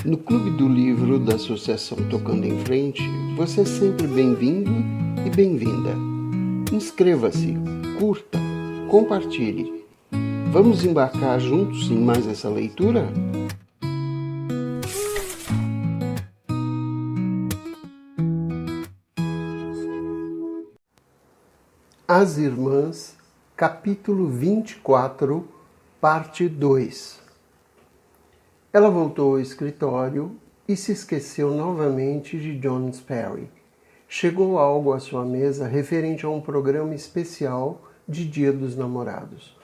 No Clube do Livro da Associação Tocando em Frente, você é sempre bem-vindo e bem-vinda. Inscreva-se, curta, compartilhe. Vamos embarcar juntos em mais essa leitura? As Irmãs, capítulo 24, parte 2. Ela voltou ao escritório e se esqueceu novamente de John Sperry. Chegou algo à sua mesa referente a um programa especial de Dia dos Namorados,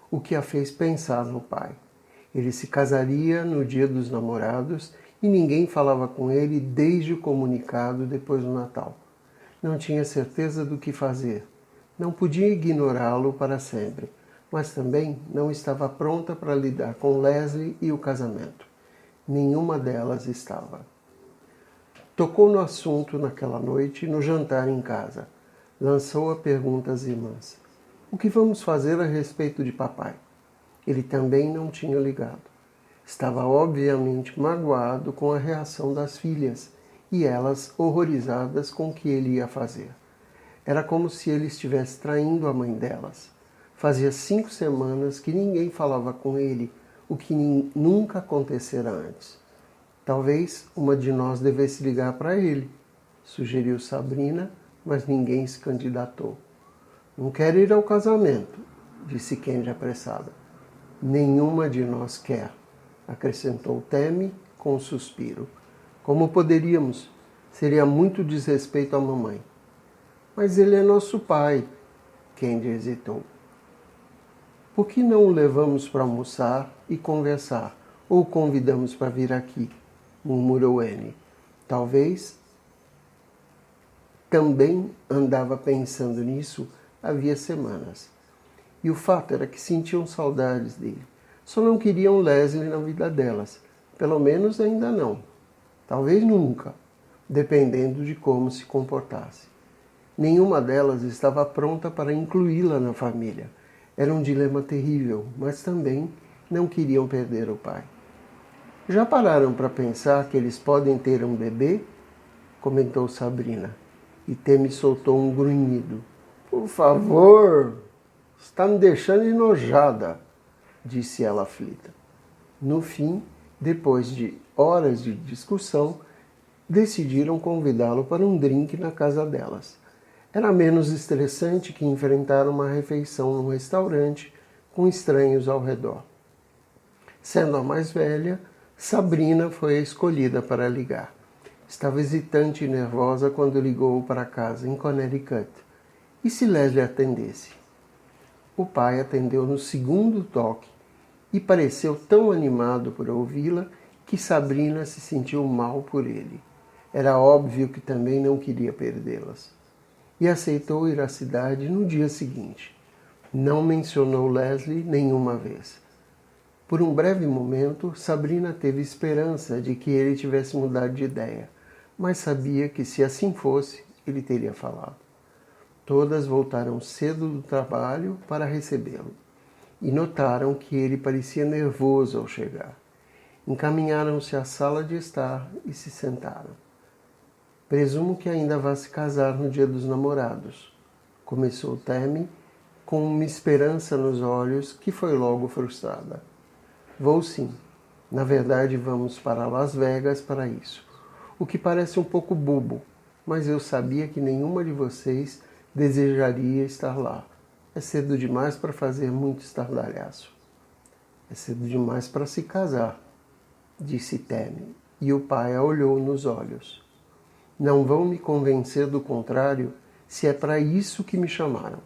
o que a fez pensar no pai. Ele se casaria no Dia dos Namorados e ninguém falava com ele desde o comunicado depois do Natal. Não tinha certeza do que fazer. Não podia ignorá-lo para sempre, mas também não estava pronta para lidar com Leslie e o casamento. Nenhuma delas estava. Tocou no assunto naquela noite, no jantar em casa. Lançou a pergunta às irmãs. O que vamos fazer a respeito de papai? Ele também não tinha ligado. Estava obviamente magoado com a reação das filhas e elas horrorizadas com o que ele ia fazer. Era como se ele estivesse traindo a mãe delas. Fazia 5 semanas que ninguém falava com ele, o que nunca acontecera antes. Talvez uma de nós devesse ligar para ele, sugeriu Sabrina, mas ninguém se candidatou. Não quero ir ao casamento, disse Candy apressada. Nenhuma de nós quer, acrescentou Tammy com um suspiro. Como poderíamos? Seria muito desrespeito à mamãe. Mas ele é nosso pai, Candy hesitou. Por que não o levamos para almoçar e conversar, ou o convidamos para vir aqui? Murmurou Annie. Talvez também andava pensando nisso havia semanas. E o fato era que sentiam saudades dele. Só não queriam Leslie na vida delas. Pelo menos ainda não. Talvez nunca, dependendo de como se comportasse. Nenhuma delas estava pronta para incluí-la na família. Era um dilema terrível, mas também não queriam perder o pai. Já pararam para pensar que eles podem ter um bebê? Comentou Sabrina. E Tammy soltou um grunhido. Por favor, está me deixando enojada, disse ela aflita. No fim, depois de horas de discussão, decidiram convidá-lo para um drink na casa delas. Era menos estressante que enfrentar uma refeição num restaurante com estranhos ao redor. Sendo a mais velha, Sabrina foi a escolhida para ligar. Estava hesitante e nervosa quando ligou para casa em Connecticut. E se Leslie atendesse? O pai atendeu no segundo toque e pareceu tão animado por ouvi-la que Sabrina se sentiu mal por ele. Era óbvio que também não queria perdê-las. E aceitou ir à cidade no dia seguinte. Não mencionou Leslie nenhuma vez. Por um breve momento, Sabrina teve esperança de que ele tivesse mudado de ideia, mas sabia que se assim fosse, ele teria falado. Todas voltaram cedo do trabalho para recebê-lo e notaram que ele parecia nervoso ao chegar. Encaminharam-se à sala de estar e se sentaram. Presumo que ainda vá se casar no Dia dos Namorados, começou Tammy, com uma esperança nos olhos que foi logo frustrada. Vou sim. Na verdade, vamos para Las Vegas para isso. O que parece um pouco bobo, mas eu sabia que nenhuma de vocês desejaria estar lá. É cedo demais para fazer muito estardalhaço. É cedo demais para se casar, disse Tammy, e o pai a olhou nos olhos. Não vão me convencer do contrário se é para isso que me chamaram.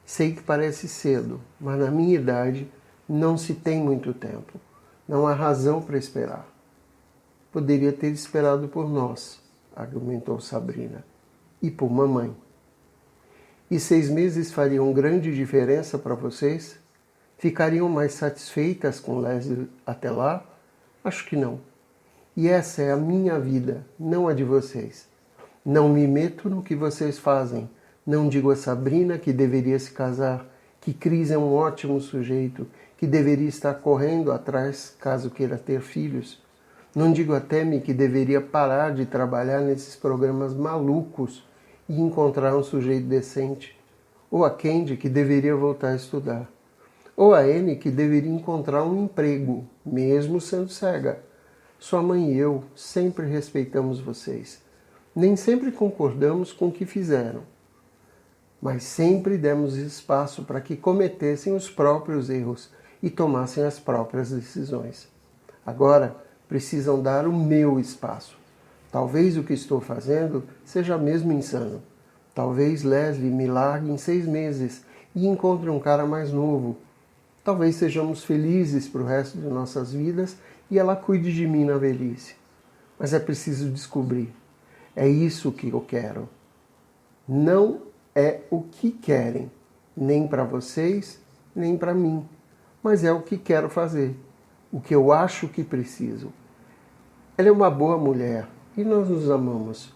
Sei que parece cedo, mas na minha idade não se tem muito tempo. Não há razão para esperar. Poderia ter esperado por nós, argumentou Sabrina, e por mamãe. E 6 meses fariam grande diferença para vocês? Ficariam mais satisfeitas com Leslie até lá? Acho que não. E essa é a minha vida, não a de vocês. Não me meto no que vocês fazem. Não digo a Sabrina que deveria se casar, que Chris é um ótimo sujeito, que deveria estar correndo atrás caso queira ter filhos. Não digo a Temi que deveria parar de trabalhar nesses programas malucos e encontrar um sujeito decente, ou a Candy que deveria voltar a estudar, ou a Anne que deveria encontrar um emprego, mesmo sendo cega. Sua mãe e eu sempre respeitamos vocês. Nem sempre concordamos com o que fizeram, mas sempre demos espaço para que cometessem os próprios erros e tomassem as próprias decisões. Agora, precisam dar o meu espaço. Talvez o que estou fazendo seja mesmo insano. Talvez Leslie me largue em 6 meses e encontre um cara mais novo. Talvez sejamos felizes para o resto de nossas vidas e ela cuide de mim na velhice. Mas é preciso descobrir. É isso que eu quero. Não é o que querem, nem para vocês, nem para mim. Mas é o que quero fazer, o que eu acho que preciso. Ela é uma boa mulher e nós nos amamos.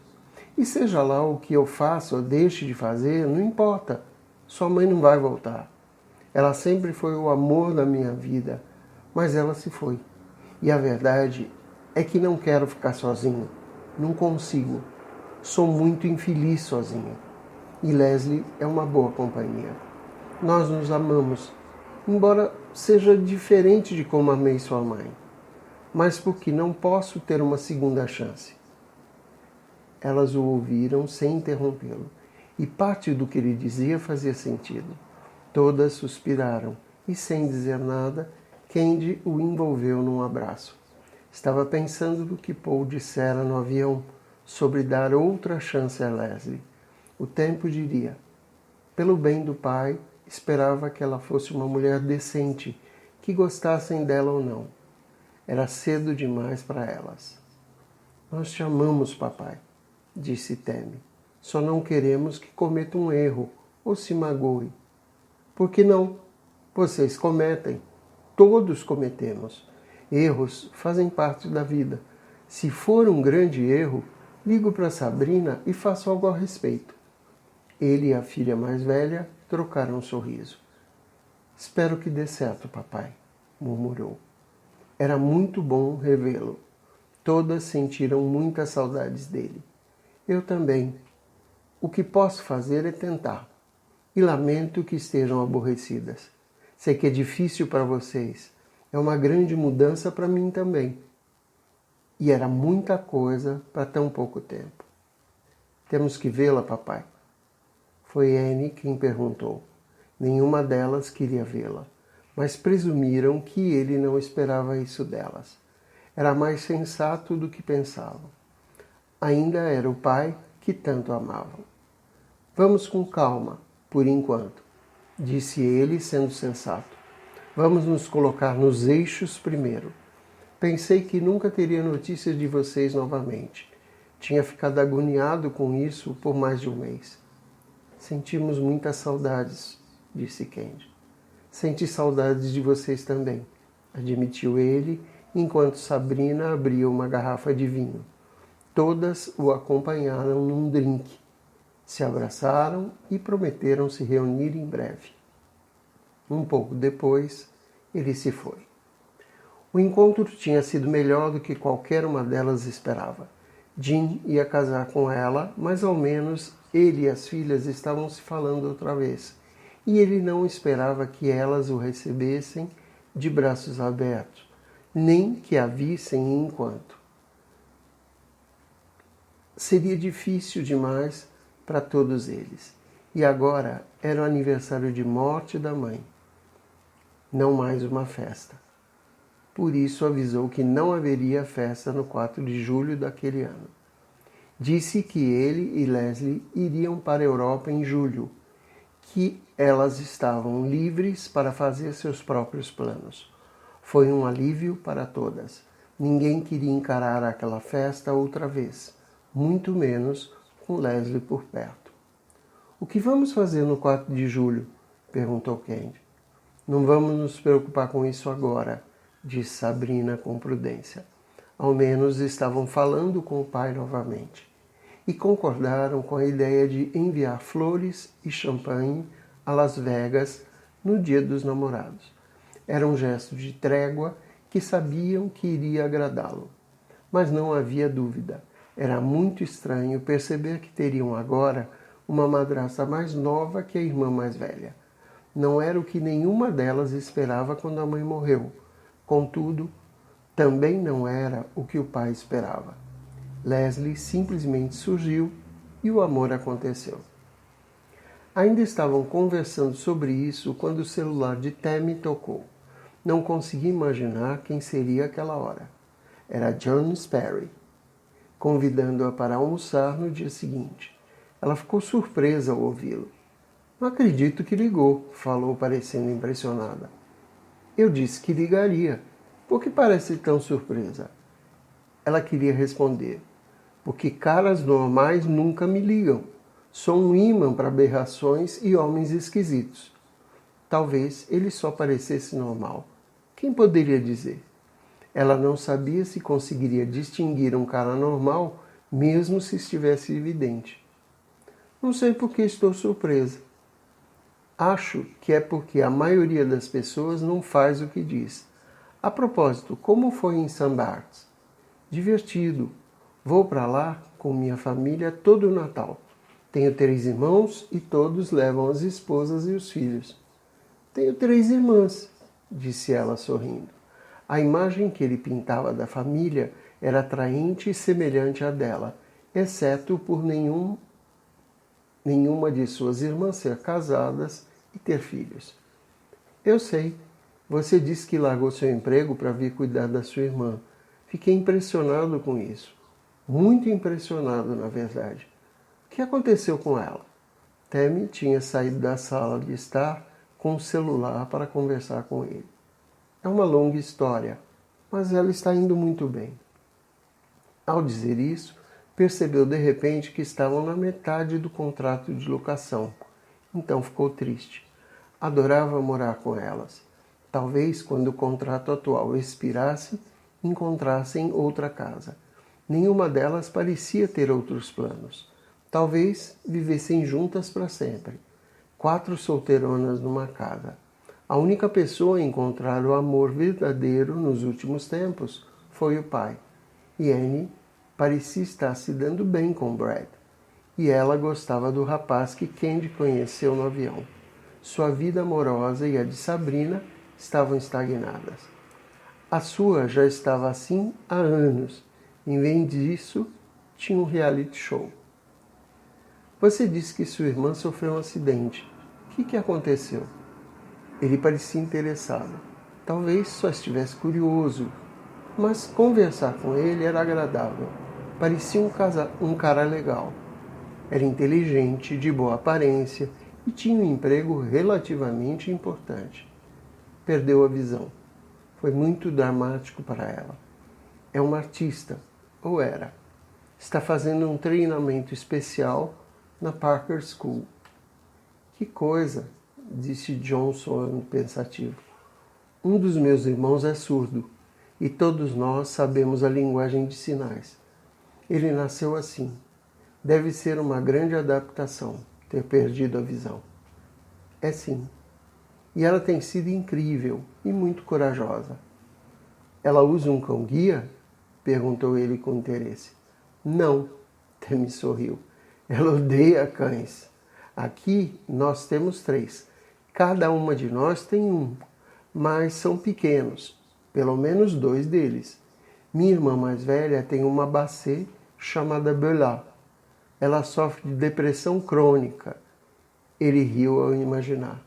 E seja lá o que eu faça ou deixe de fazer, não importa. Sua mãe não vai voltar. Ela sempre foi o amor da minha vida, mas ela se foi. E a verdade é que não quero ficar sozinho. Não consigo. Sou muito infeliz sozinho. E Leslie é uma boa companhia. Nós nos amamos, embora seja diferente de como amei sua mãe. Mas porque não posso ter uma segunda chance. Elas o ouviram sem interrompê-lo, e parte do que ele dizia fazia sentido. Todas suspiraram, e sem dizer nada, Candy o envolveu num abraço. Estava pensando no que Paul dissera no avião sobre dar outra chance a Leslie. O tempo diria. Pelo bem do pai, esperava que ela fosse uma mulher decente, que gostassem dela ou não. Era cedo demais para elas. Nós te amamos, papai, disse Temi. Só não queremos que cometa um erro ou se magoe. Por que não? Vocês cometem. Todos cometemos. Erros fazem parte da vida. Se for um grande erro, ligo para Sabrina e faço algo a respeito. Ele e a filha mais velha trocaram um sorriso. Espero que dê certo, papai, murmurou. Era muito bom revê-lo. Todas sentiram muitas saudades dele. Eu também. O que posso fazer é tentar. E lamento que estejam aborrecidas. Sei que é difícil para vocês. É uma grande mudança para mim também. E era muita coisa para tão pouco tempo. Temos que vê-la, papai. Foi Anne quem perguntou. Nenhuma delas queria vê-la, mas presumiram que ele não esperava isso delas. Era mais sensato do que pensavam. Ainda era o pai que tanto amavam. Vamos com calma, por enquanto, disse ele, sendo sensato. Vamos nos colocar nos eixos primeiro. Pensei que nunca teria notícias de vocês novamente. Tinha ficado agoniado com isso por mais de um mês. Sentimos muitas saudades, disse Candy. Senti saudades de vocês também, admitiu ele, enquanto Sabrina abria uma garrafa de vinho. Todas o acompanharam num drink. Se abraçaram e prometeram se reunir em breve. Um pouco depois, ele se foi. O encontro tinha sido melhor do que qualquer uma delas esperava. Jim ia casar com ela, mas ao menos ele e as filhas estavam se falando outra vez. E ele não esperava que elas o recebessem de braços abertos, nem que a vissem enquanto. Seria difícil demais para todos eles. E agora era o aniversário de morte da mãe. Não mais uma festa. Por isso avisou que não haveria festa no 4 de julho daquele ano. Disse que ele e Leslie iriam para a Europa em julho, que elas estavam livres para fazer seus próprios planos. Foi um alívio para todas. Ninguém queria encarar aquela festa outra vez, muito menos com Leslie por perto. O que vamos fazer no 4 de julho? Perguntou Candy. Não vamos nos preocupar com isso agora, disse Sabrina com prudência. Ao menos estavam falando com o pai novamente. E concordaram com a ideia de enviar flores e champanhe a Las Vegas no Dia dos Namorados. Era um gesto de trégua que sabiam que iria agradá-lo. mas não havia dúvida. Era muito estranho perceber que teriam agora uma madrasta mais nova que a irmã mais velha. Não era o que nenhuma delas esperava quando a mãe morreu. Contudo, também não era o que o pai esperava. Leslie simplesmente surgiu e o amor aconteceu. Ainda estavam conversando sobre isso quando o celular de Tammy tocou. Não consegui imaginar quem seria aquela hora. Era John Sperry, convidando-a para almoçar no dia seguinte. Ela ficou surpresa ao ouvi-lo. Não acredito que ligou, falou parecendo impressionada. Eu disse que ligaria. Por que parece tão surpresa? Ela queria responder. Porque caras normais nunca me ligam. Sou um imã para aberrações e homens esquisitos. Talvez ele só parecesse normal. Quem poderia dizer? Ela não sabia se conseguiria distinguir um cara normal, mesmo se estivesse evidente. Não sei por que estou surpresa. Acho que é porque a maioria das pessoas não faz o que diz. A propósito, como foi em St. Bart's? Divertido. Vou para lá com minha família todo o Natal. Tenho 3 irmãos e todos levam as esposas e os filhos. Tenho 3 irmãs, disse ela sorrindo. A imagem que ele pintava da família era atraente e semelhante à dela, exceto por nenhuma de suas irmãs ser casadas e ter filhos. Eu sei. Você disse que largou seu emprego para vir cuidar da sua irmã. Fiquei impressionado com isso. Muito impressionado, na verdade. O que aconteceu com ela? Tammy tinha saído da sala de estar com o celular para conversar com ele. É uma longa história, mas ela está indo muito bem. Ao dizer isso, percebeu de repente que estavam na metade do contrato de locação. Então ficou triste. Adorava morar com elas. Talvez, quando o contrato atual expirasse, encontrassem outra casa. Nenhuma delas parecia ter outros planos. Talvez vivessem juntas para sempre. 4 solteironas numa casa. A única pessoa a encontrar o amor verdadeiro nos últimos tempos foi o pai. E Annie parecia estar se dando bem com Brad. E ela gostava do rapaz que Candy conheceu no avião. Sua vida amorosa e a de Sabrina estavam estagnadas. A sua já estava assim há anos. Em vez disso, tinha um reality show. Você disse que sua irmã sofreu um acidente. O que aconteceu? Ele parecia interessado. Talvez só estivesse curioso, mas conversar com ele era agradável. Parecia um cara legal. Era inteligente, de boa aparência e tinha um emprego relativamente importante. Perdeu a visão. Foi muito dramático para ela. É uma artista, ou era. Está fazendo um treinamento especial na Parker School. Que coisa, disse Johnson pensativo. Um dos meus irmãos é surdo e todos nós sabemos a linguagem de sinais. Ele nasceu assim. Deve ser uma grande adaptação ter perdido a visão. É sim. E ela tem sido incrível e muito corajosa. Ela usa um cão-guia? Perguntou ele com interesse. Não, Tammy sorriu. Ela odeia cães. Aqui nós temos 3. Cada uma de nós tem um, mas são pequenos, pelo menos 2 deles. Minha irmã mais velha tem uma Basset chamada Bella. Ela sofre de depressão crônica. Ele riu ao imaginar.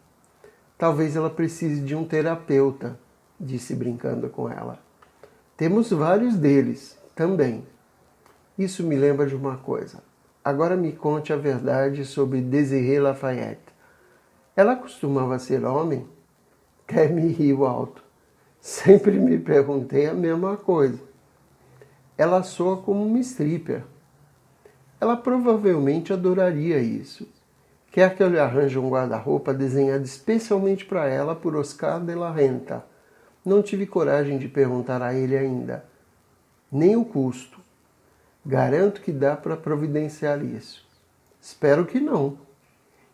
Talvez ela precise de um terapeuta, disse brincando com ela. Temos vários deles, também. Isso me lembra de uma coisa. Agora me conte a verdade sobre Désirée Lafayette. Ela costumava ser homem? Tammy riu alto. Sempre me perguntei a mesma coisa. Ela soa como uma stripper. Ela provavelmente adoraria isso. Quer que eu lhe arranje um guarda-roupa desenhado especialmente para ela por Oscar de la Renta. Não tive coragem de perguntar a ele ainda. Nem o custo. Garanto que dá para providenciar isso. Espero que não.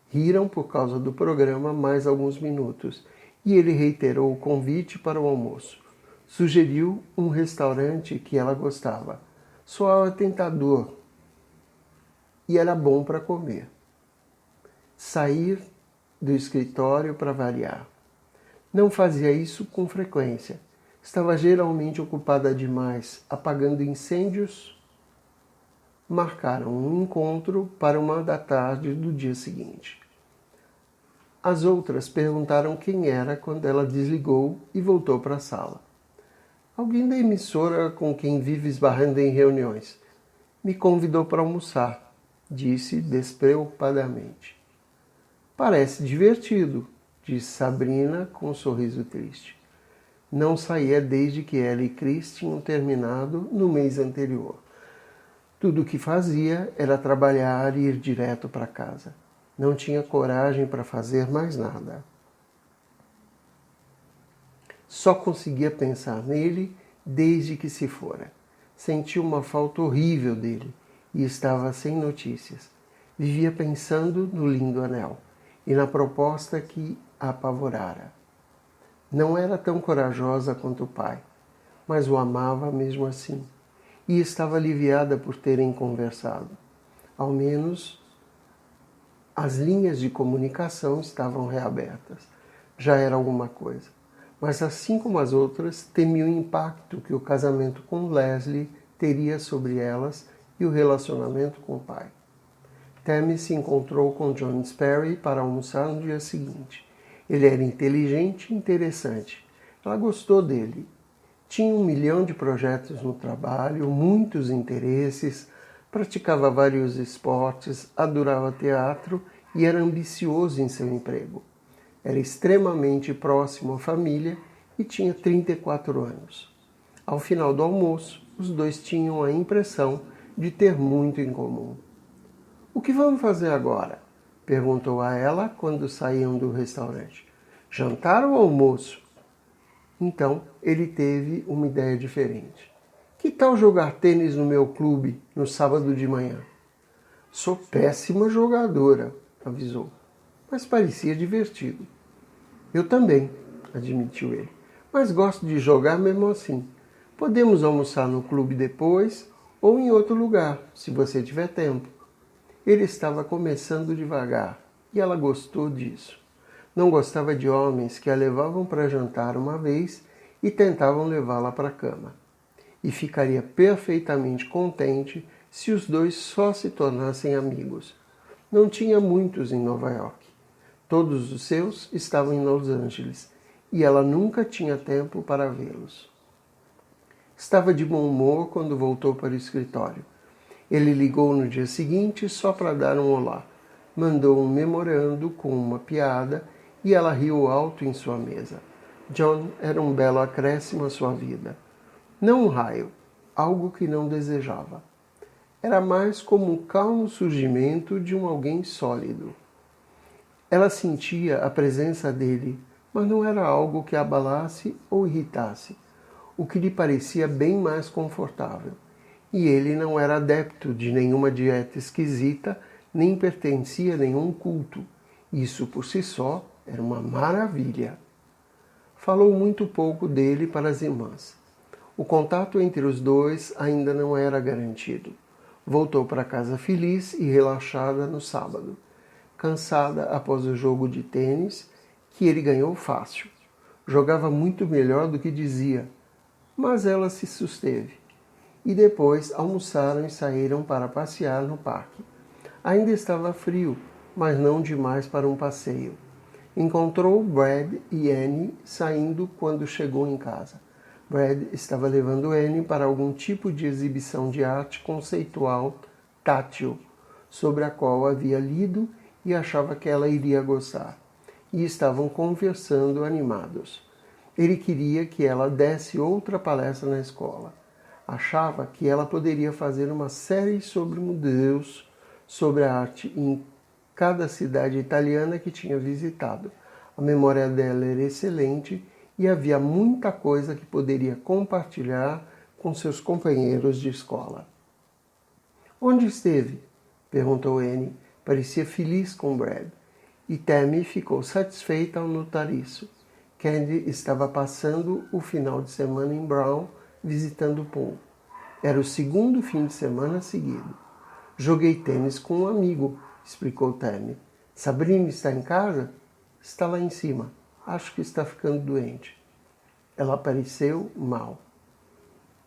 Riram por causa do programa mais alguns minutos e ele reiterou o convite para o almoço. Sugeriu um restaurante que ela gostava. Soava tentador e era bom para comer. Sair do escritório para variar. Não fazia isso com frequência. Estava geralmente ocupada demais, apagando incêndios. Marcaram um encontro para 1 da tarde do dia seguinte. As outras perguntaram quem era quando ela desligou e voltou para a sala. Alguém da emissora com quem vive esbarrando em reuniões. Me convidou para almoçar, disse despreocupadamente. Parece divertido, disse Sabrina com um sorriso triste. Não saía desde que ela e Chris tinham terminado no mês anterior. Tudo o que fazia era trabalhar e ir direto para casa. Não tinha coragem para fazer mais nada. Só conseguia pensar nele desde que se fora. Sentia uma falta horrível dele e estava sem notícias. Vivia pensando no lindo anel e na proposta que a apavorara. Não era tão corajosa quanto o pai, mas o amava mesmo assim e estava aliviada por terem conversado. Ao menos as linhas de comunicação estavam reabertas. Já era alguma coisa. Mas assim como as outras, temia o impacto que o casamento com Leslie teria sobre elas e o relacionamento com o pai. Tammy se encontrou com John Sperry para almoçar no dia seguinte. Ele era inteligente e interessante. Ela gostou dele. Tinha 1 milhão de projetos no trabalho, muitos interesses, praticava vários esportes, adorava teatro e era ambicioso em seu emprego. Era extremamente próximo à família e tinha 34 anos. Ao final do almoço, os dois tinham a impressão de ter muito em comum. O que vamos fazer agora? Perguntou a ela quando saíam do restaurante. Jantar ou almoço? Então, ele teve uma ideia diferente. Que tal jogar tênis no meu clube no sábado de manhã? Sou péssima jogadora, avisou, mas parecia divertido. Eu também, admitiu ele, mas gosto de jogar mesmo assim. Podemos almoçar no clube depois ou em outro lugar, se você tiver tempo. Ele estava começando devagar e ela gostou disso. Não gostava de homens que a levavam para jantar uma vez e tentavam levá-la para a cama. E ficaria perfeitamente contente se os dois só se tornassem amigos. Não tinha muitos em Nova York. Todos os seus estavam em Los Angeles e ela nunca tinha tempo para vê-los. Estava de bom humor quando voltou para o escritório. Ele ligou no dia seguinte só para dar um olá. Mandou um memorando com uma piada e ela riu alto em sua mesa. John era um belo acréscimo à sua vida. Não um raio, algo que não desejava. Era mais como o calmo surgimento de um alguém sólido. Ela sentia a presença dele, mas não era algo que a abalasse ou irritasse, o que lhe parecia bem mais confortável. E ele não era adepto de nenhuma dieta esquisita, nem pertencia a nenhum culto. Isso por si só era uma maravilha. Falou muito pouco dele para as irmãs. O contato entre os dois ainda não era garantido. Voltou para casa feliz e relaxada no sábado, cansada após o jogo de tênis, que ele ganhou fácil. Jogava muito melhor do que dizia, mas ela se susteve. E depois almoçaram e saíram para passear no parque. Ainda estava frio, mas não demais para um passeio. Encontrou Brad e Annie saindo quando chegou em casa. Brad estava levando Annie para algum tipo de exibição de arte conceitual tátil, sobre a qual havia lido e achava que ela iria gostar. E estavam conversando animados. Ele queria que ela desse outra palestra na escola. Achava que ela poderia fazer uma série sobre museus, sobre a arte em cada cidade italiana que tinha visitado. A memória dela era excelente e havia muita coisa que poderia compartilhar com seus companheiros de escola. Onde esteve? Perguntou Annie. Parecia feliz com Brad. E Tammy ficou satisfeita ao notar isso. Candy estava passando o final de semana em Brown, visitando o pool. Era o segundo fim de semana seguido. Joguei tênis com um amigo, explicou Tammy. Sabrina está em casa? Está lá em cima. Acho que está ficando doente. Ela pareceu mal.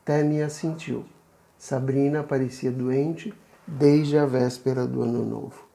Tammy assentiu. Sabrina parecia doente desde a véspera do Ano Novo.